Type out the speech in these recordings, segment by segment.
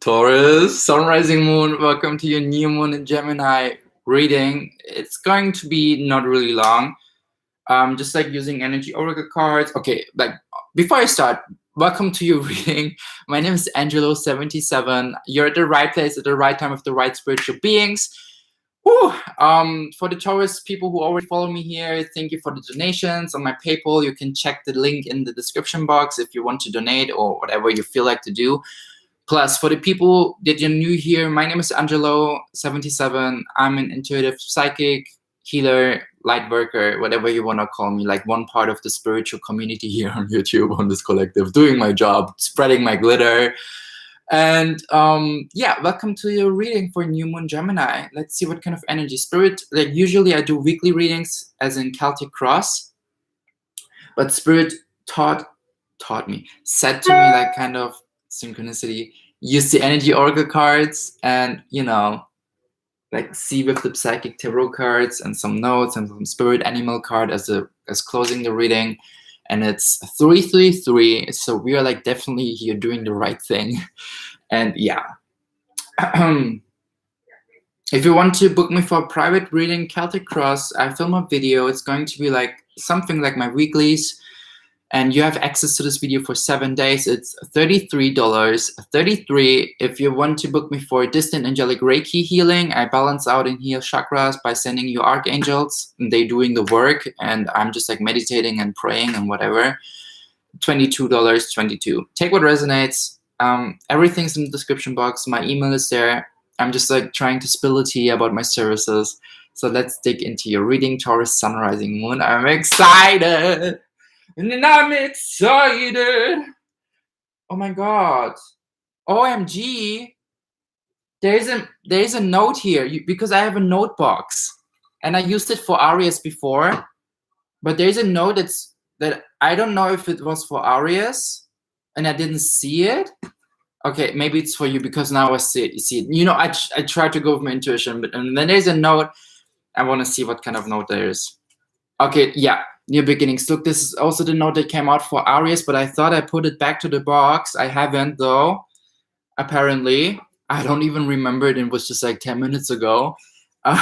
Taurus, Sun, Rising Moon, welcome to your new moon in Gemini reading. It's going to be not really long. Just like using energy oracle cards. Okay, like before I start, welcome to your reading. My name is Angelo, 77. You're at the right place at the right time with the right spiritual beings. Whew. For the Taurus people who already follow me here, thank you for the donations on my PayPal. You can check the link in the description box if you want to donate or whatever you feel like to do. Plus, for the people that are new here, my name is Angelo, 77. I'm an intuitive psychic, healer, light worker, whatever you want to call me, like one part of the spiritual community here on YouTube, on this collective, doing my job, spreading my glitter. And yeah, welcome to your reading for New Moon Gemini. Let's see what kind of energy. Spirit, like usually I do weekly readings as in Celtic Cross, but Spirit said to me like kind of synchronicity, use the energy oracle cards and, you know, like see with the psychic tarot cards and some notes and some spirit animal card as closing the reading. And it's 333, so we are like definitely here doing the right thing. And yeah, if you want to book me for a private reading, Celtic Cross, I film a video. It's going to be like something like my weeklies, and you have access to this video for 7 days. It's $33. 33. If you want to book me for distant angelic Reiki healing, I balance out and heal chakras by sending you archangels, and they doing the work, and I'm just like meditating and praying and whatever. $22, 22. Take what resonates. Everything's in the description box. My email is there. I'm just like trying to spill the tea about my services. So let's dig into your reading, Taurus, Sun, Rising, Moon. I'm excited. And I'm excited. Oh my God. OMG. There's a note here because I have a note box and I used it for Aries before, but there's a note that I don't know if it was for Aries and I didn't see it. Okay, maybe it's for you because now I see it. You see it. You know, I try to go with my intuition, but and then there's a note. I want to see what kind of note there is. Okay, yeah. New beginnings. Look, this is also the note that came out for Aries, but I thought I put it back to the box. I haven't though, apparently. I don't even remember it. It was just like 10 minutes ago. But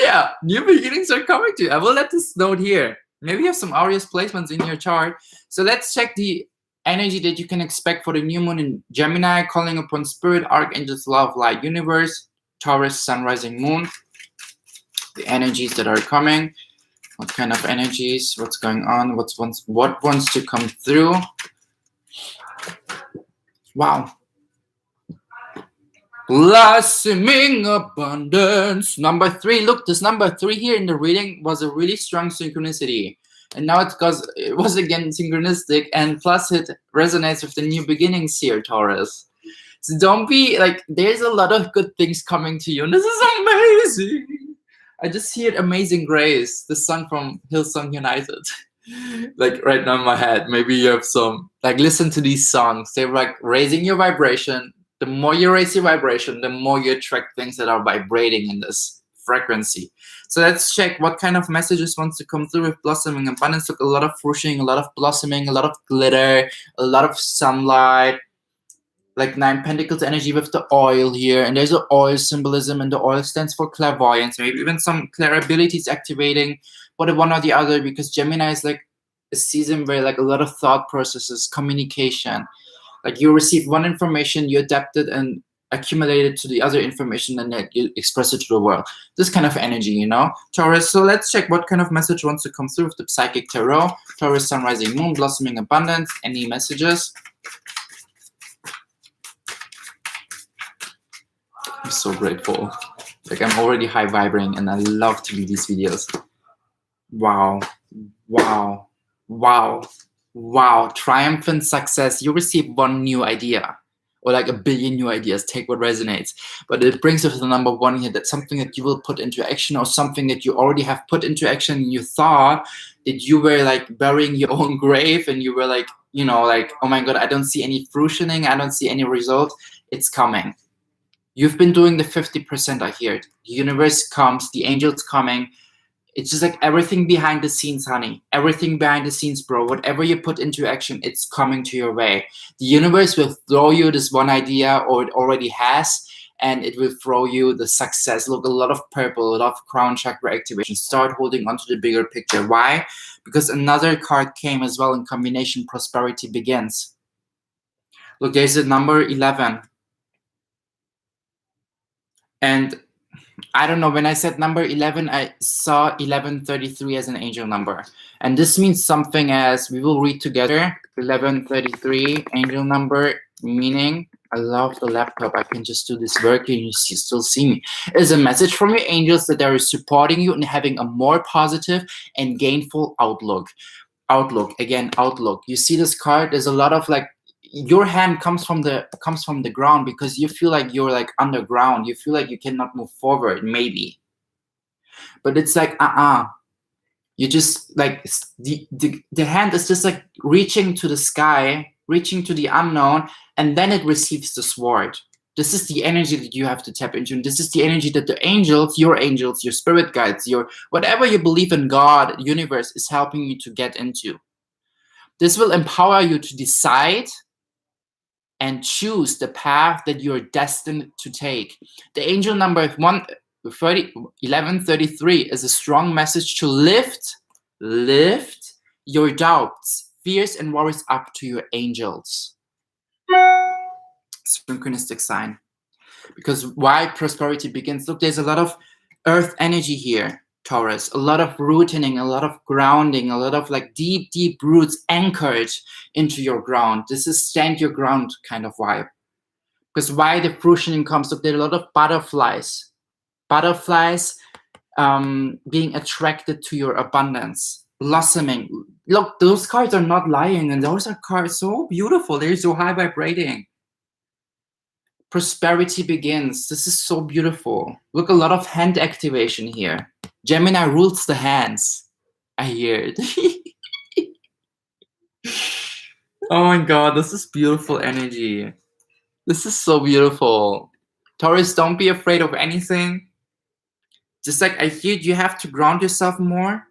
yeah, new beginnings are coming to you. I will let this note here. Maybe you have some Aries placements in your chart. So let's check the energy that you can expect for the new moon in Gemini, calling upon spirit, archangels, love, light, universe, Taurus, Sun, Rising, Moon. The energies that are coming. What kind of energies? What's going on? What wants to come through? Wow. Blossoming abundance. Number 3. Look, this number 3 here in the reading was a really strong synchronicity. And now it was again synchronistic, and plus it resonates with the new beginnings here, Taurus. So don't be like, there's a lot of good things coming to you, and this is amazing. I just hear Amazing Grace, the song from Hillsong United, like right now in my head. Maybe you have some, like listen to these songs. They're like raising your vibration. The more you raise your vibration, the more you attract things that are vibrating in this frequency. So let's check what kind of messages wants to come through with blossoming abundance. Look, a lot of fruiting, a lot of blossoming, a lot of glitter, a lot of sunlight. Like 9 Pentacles energy with the oil here, and there's an oil symbolism, and the oil stands for clairvoyance, maybe even some clair abilities activating, or the one or the other, because Gemini is like a season where like a lot of thought processes, communication, like you receive one information, you adapt it and accumulate it to the other information, and then you express it to the world. This kind of energy, you know, Taurus. So let's check what kind of message wants to come through with the psychic tarot. Taurus, Sun, Rising, Moon, blossoming abundance. Any messages? I'm so grateful. Like I'm already high vibrating and I love to do these videos. Wow. Wow. Wow. Wow. Triumphant success. You receive one new idea or like a billion new ideas. Take what resonates. But it brings us to the number 1 here. That's something that you will put into action, or something that you already have put into action. And you thought that you were like burying your own grave, and you were like, you know, like, oh my God, I don't see any fruitioning. I don't see any result. It's coming. You've been doing the 50%, I hear it. The universe comes, the angels coming. It's just like everything behind the scenes, honey. Everything behind the scenes, bro. Whatever you put into action, it's coming to your way. The universe will throw you this one idea, or it already has, and it will throw you the success. Look, a lot of purple, a lot of crown chakra activation. Start holding on to the bigger picture. Why? Because another card came as well in combination. Prosperity begins. Look, there's a number 11. And I don't know, when I said number 11, I saw 1133 as an angel number. And this means something as, we will read together, 1133, angel number, meaning, I love the laptop, I can just do this work and you still see me. Is a message from your angels that they are supporting you and having a more positive and gainful outlook. Outlook, again, outlook. You see this card, there's a lot of like, your hand comes from the ground because you feel like you're like underground. You feel like you cannot move forward, maybe. But it's like, you just like, the hand is just like reaching to the sky, reaching to the unknown, and then it receives the sword. This is the energy that you have to tap into. And this is the energy that the angels, your spirit guides, your whatever you believe in, God, universe, is helping you to get into. This will empower you to decide and choose the path that you're destined to take. The angel number 1133 is a strong message to lift your doubts, fears, and worries up to your angels. Synchronistic sign. Because why prosperity begins? Look, there's a lot of earth energy here, Taurus. A lot of rooting, a lot of grounding, a lot of like deep, deep roots anchored into your ground. This is stand your ground kind of vibe. Because why the fruitioning comes, look, there are a lot of butterflies. Butterflies being attracted to your abundance, blossoming. Look, those cards are not lying, and those are cards so beautiful. They're so high vibrating. Prosperity begins. This is so beautiful. Look, a lot of hand activation here. Gemini rules the hands. I hear it. Oh my God, this is beautiful energy. This is so beautiful. Taurus, don't be afraid of anything. Just like I hear, you have to ground yourself more.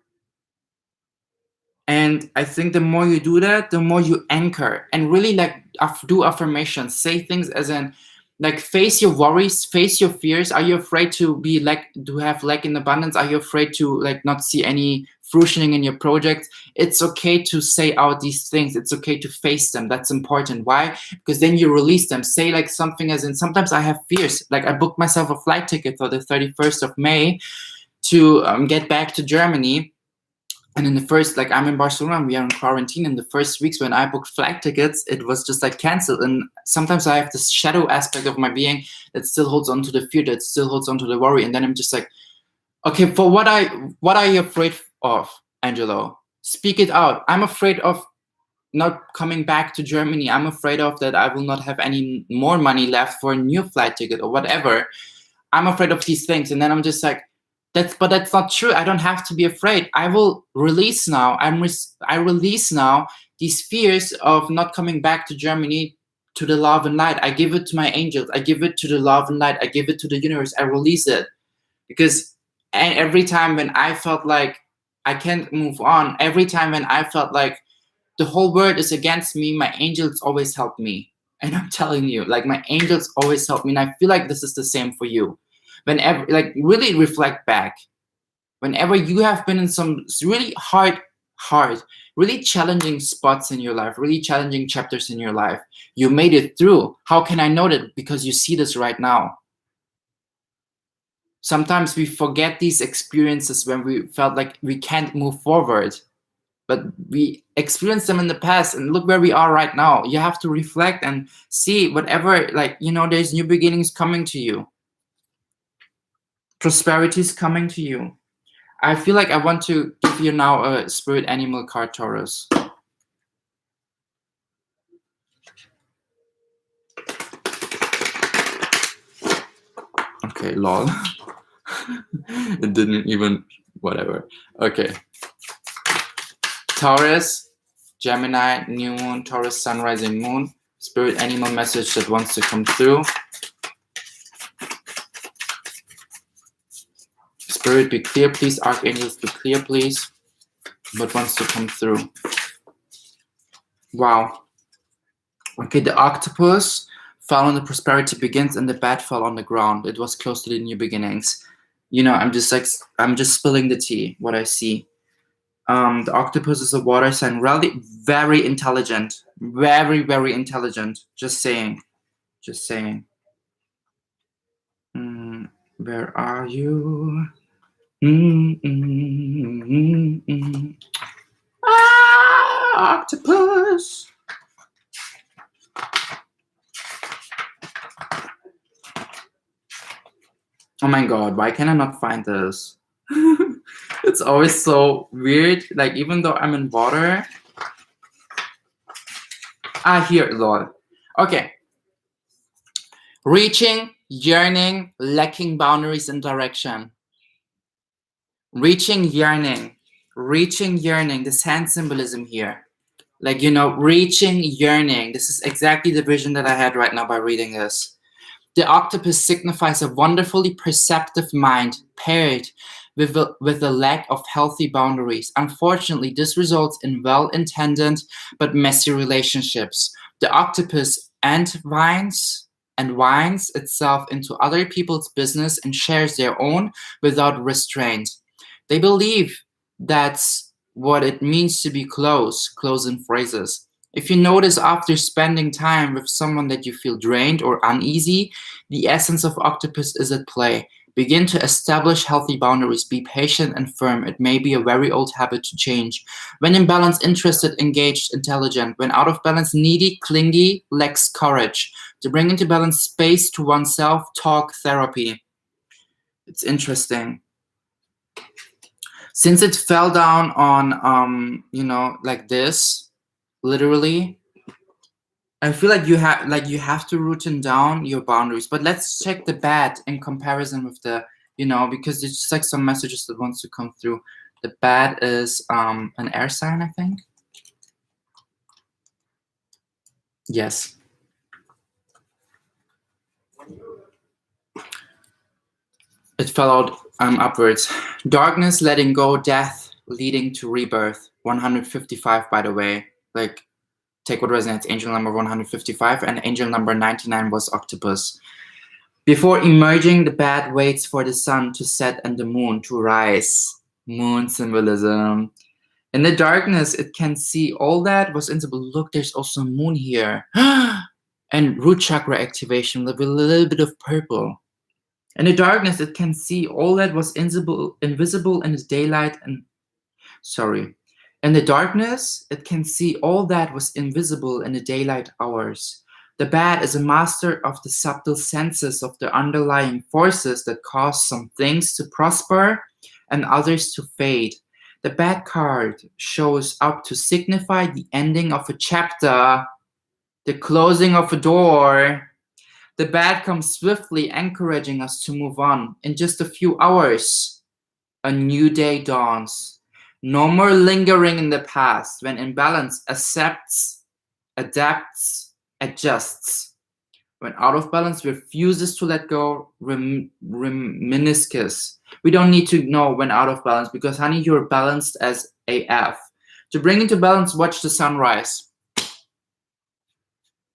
And I think the more you do that, the more you anchor and really like do affirmations, say things as in, like, face your worries, face your fears. Are you afraid to have lack in abundance? Are you afraid to like not see any fruitioning in your project? It's okay to say out these things. It's okay to face them. That's important. Why? Because then you release them. Say like something as in, sometimes I have fears. Like I booked myself a flight ticket for the 31st of May to get back to Germany. And in the first, like I'm in Barcelona and we are in quarantine. In the first weeks when I booked flight tickets, it was just like canceled. And sometimes I have this shadow aspect of my being that still holds on to the fear, that still holds on to the worry. And then I'm just like, okay, for what are you afraid of, Angelo? Speak it out. I'm afraid of not coming back to Germany. I'm afraid of that I will not have any more money left for a new flight ticket or whatever. I'm afraid of these things. And then I'm just like, but that's not true. I don't have to be afraid. I will release now. I release now these fears of not coming back to Germany, to the love and light. I give it to my angels. I give it to the love and light. I give it to the universe. I release it. Because every time when I felt like I can't move on, every time when I felt like the whole world is against me, my angels always help me. And I'm telling you, like my angels always help me. And I feel like this is the same for you. Whenever, like, really reflect back. Whenever you have been in some really hard, really challenging spots in your life, really challenging chapters in your life, you made it through. How can I know that? Because you see this right now. Sometimes we forget these experiences when we felt like we can't move forward. But we experienced them in the past, and look where we are right now. You have to reflect and see whatever, like, you know, there's new beginnings coming to you. Prosperity is coming to you. I feel like I want to give you now a spirit animal card, Taurus. Okay, lol. It didn't even, whatever. Okay. Taurus, Gemini, new moon, Taurus, sun, rising moon. Spirit animal message that wants to come through. Spirit, be clear, please. Archangels, be clear, please. What wants to come through? Wow. Okay, the octopus fell on the prosperity begins and the bat fell on the ground. It was close to the new beginnings. You know, I'm just spilling the tea, what I see. The octopus is a water sign, really very intelligent. Very, very intelligent. Just saying. Just saying. Where are you? Octopus. Oh my god, why can I not find this? It's always so weird. Like, even though I'm in water. Here, Lord. Okay. Reaching, yearning, lacking boundaries and direction. Reaching, yearning. Reaching, yearning. This hand symbolism here. Like, you know, reaching, yearning. This is exactly the vision that I had right now by reading this. The octopus signifies a wonderfully perceptive mind paired with a lack of healthy boundaries. Unfortunately, this results in well-intended but messy relationships. The octopus winds itself into other people's business and shares their own without restraint. They believe that's what it means to be close in phrases. If you notice after spending time with someone that you feel drained or uneasy, the essence of octopus is at play. Begin to establish healthy boundaries. Be patient and firm. It may be a very old habit to change. When in balance, interested, engaged, intelligent. When out of balance, needy, clingy, lacks courage. To bring into balance, space to oneself, talk, therapy. It's interesting. Since it fell down on, you know, like this, literally, I feel like you have to root down your boundaries. But let's check the bat in comparison with the, you know, because there's just like some messages that wants to come through. The bat is an air sign, I think. Yes. It fell out upwards. Darkness, letting go, death, leading to rebirth. 155, by the way. Like, take what resonates. Angel number 155 and angel number 99 was octopus. Before emerging, the bat waits for the sun to set and the moon to rise. Moon symbolism. In the darkness, it can see all that was invisible. Look, there's also a moon here. And root chakra activation with a little bit of purple. In the darkness, it can see all that was invisible in the daylight and... Sorry. In the darkness, it can see all that was invisible in the daylight hours. The bat is a master of the subtle senses of the underlying forces that cause some things to prosper and others to fade. The bat card shows up to signify the ending of a chapter, the closing of a door. The bat comes swiftly, encouraging us to move on. In just a few hours, a new day dawns. No more lingering in the past. When in balance, accepts, adapts, adjusts. When out of balance, refuses to let go, reminisces. We don't need to know when out of balance because, honey, you're balanced as AF. To bring into balance, watch the sunrise.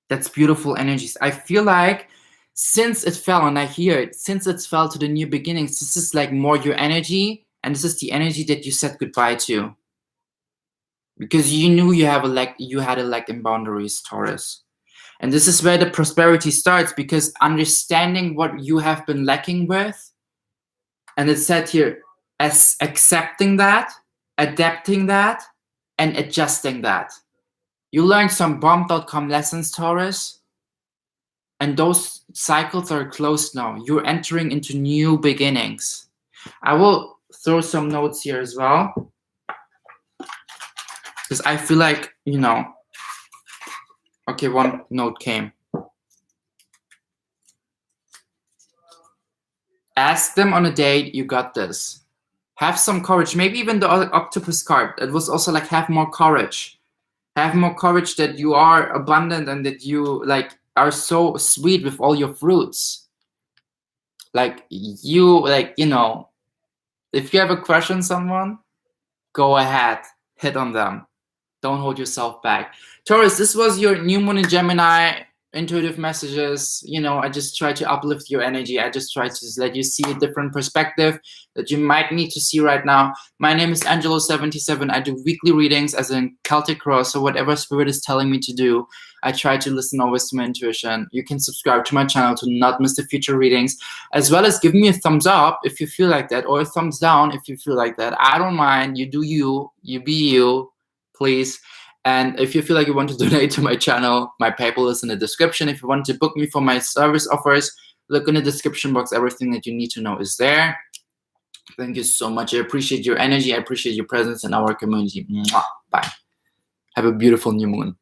That's beautiful energies. I feel like since it fell, and I hear it, since it fell to the new beginnings, this is like more your energy, and this is the energy that you said goodbye to. Because you knew you had a lack in boundaries, Taurus. And this is where the prosperity starts, because understanding what you have been lacking with, and it said here, as accepting that, adapting that, and adjusting that. You learned some bomb.com lessons, Taurus, and those cycles are closed now. You're entering into new beginnings. I will throw some notes here as well, because I feel like, you know, okay, one note came. Ask them on a date, you got this. Have some courage. Maybe even the octopus card. It was also like, have more courage. Have more courage that you are abundant and that you like are so sweet with all your fruits. Like you, like, you know, If you have a crush on someone, go ahead, hit on them. Don't hold yourself back. Taurus, this was your new moon in Gemini, intuitive messages. You know, I just try to uplift your energy. I just try to let you see a different perspective that you might need to see right now. My name is Angelo 77. I do weekly readings as in Celtic Cross. So whatever spirit is telling me to do, I try to listen always to my intuition. You can subscribe to my channel to not miss the future readings, as well as give me a thumbs up if you feel like that, or a thumbs down if you feel like that. I don't mind. You do you. You be you, please. And if you feel like you want to donate to my channel, my PayPal is in the description. If you want to book me for my service offers, look in the description box. Everything that you need to know is there. Thank you so much. I appreciate your energy. I appreciate your presence in our community. Mwah. Bye. Have a beautiful new moon.